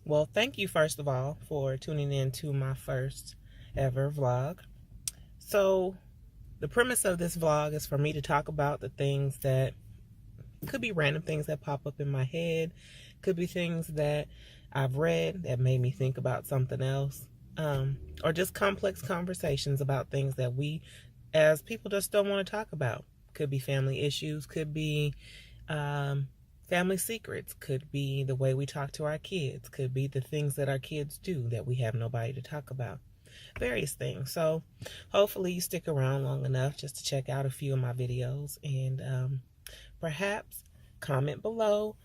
Well, thank you first of all for tuning in to my first ever vlog. So, the premise of this vlog is for me to talk about the things that could be random things that pop up in my head, could be things that I've read that made me think about something else, or just complex conversations about things that we as people just don't want to talk about. Could be family issues, could be family secrets, could be the way we talk to our kids, could be the things that our kids do that we have nobody to talk about. Various things. So hopefully you stick around long enough just to check out a few of my videos and perhaps comment below.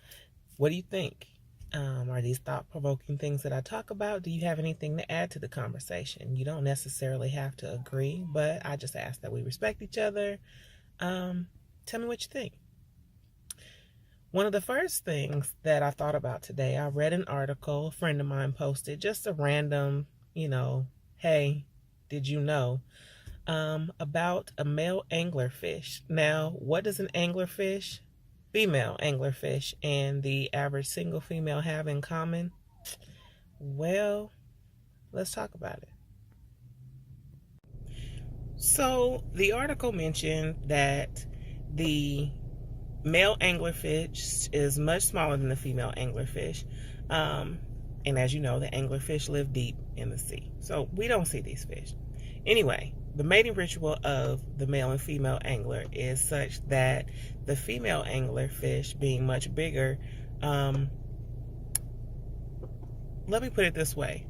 What do you think? Are these thought-provoking things that I talk about? Do you have anything to add to the conversation? You don't necessarily have to agree, but I just ask that we respect each other. Tell me what you think. One of the first things that I thought about today, I read an article a friend of mine posted, just a random, hey, did you know, about a male anglerfish. Now, what does an anglerfish, female anglerfish, and the average single female have in common? Well, let's talk about it. So, the article mentioned that the male anglerfish is much smaller than the female anglerfish. And as you know, the anglerfish live deep in the sea. So we don't see these fish. Anyway, the mating ritual of the male and female angler is such that the female anglerfish, being much bigger, let me put it this way.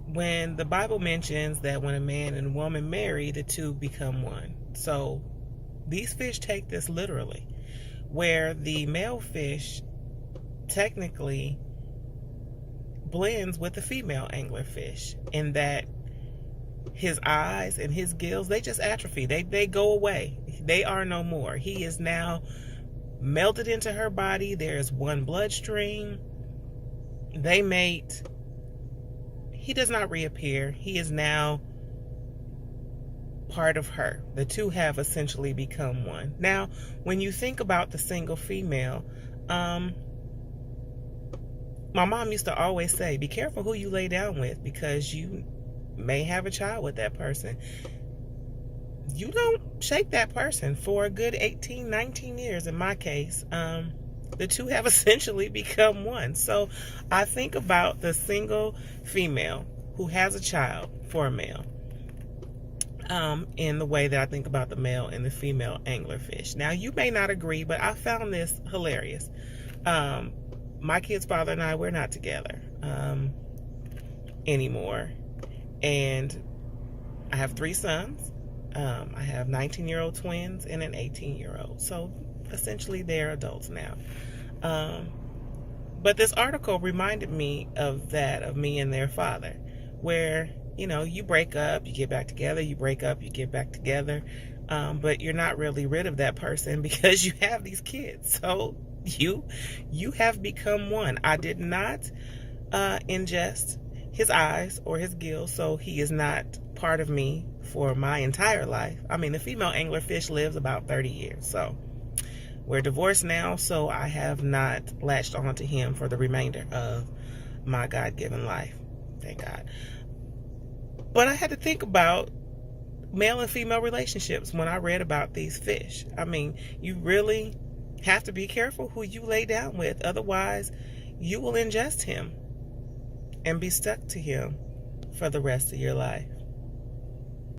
When the Bible mentions that when a man and a woman marry, the two become one. So these fish take this literally, where the male fish technically blends with the female anglerfish in that his eyes and his gills, they just atrophy. They go away. They are no more. He is now melted into her body. There's one bloodstream. They mate. He does not reappear. He is now part of her. The two have essentially become one. Now, when you think about the single female, my mom used to always say, be careful who you lay down with, because you may have a child with that person. You don't shake that person for a good 18, 19 years in my case. The two have essentially become one. So I think about the single female who has a child for a male, in the way that I think about the male and the female anglerfish. Now, you may not agree, but I found this hilarious. My kid's father and I, we're not together anymore. And I have 3 sons. I have 19-year-old twins and an 18-year-old. So essentially they're adults now. But this article reminded me of that, of me and their father, where, you break up, you get back together, you break up, you get back together. But you're not really rid of that person because you have these kids. So you have become one. I did not ingest his eyes or his gills, so he is not part of me for my entire life. I mean, the female anglerfish lives about 30 years, so we're divorced now, so I have not latched onto him for the remainder of my God-given life. Thank God. But I had to think about male and female relationships when I read about these fish. I mean, you really have to be careful who you lay down with. Otherwise, you will ingest him and be stuck to him for the rest of your life.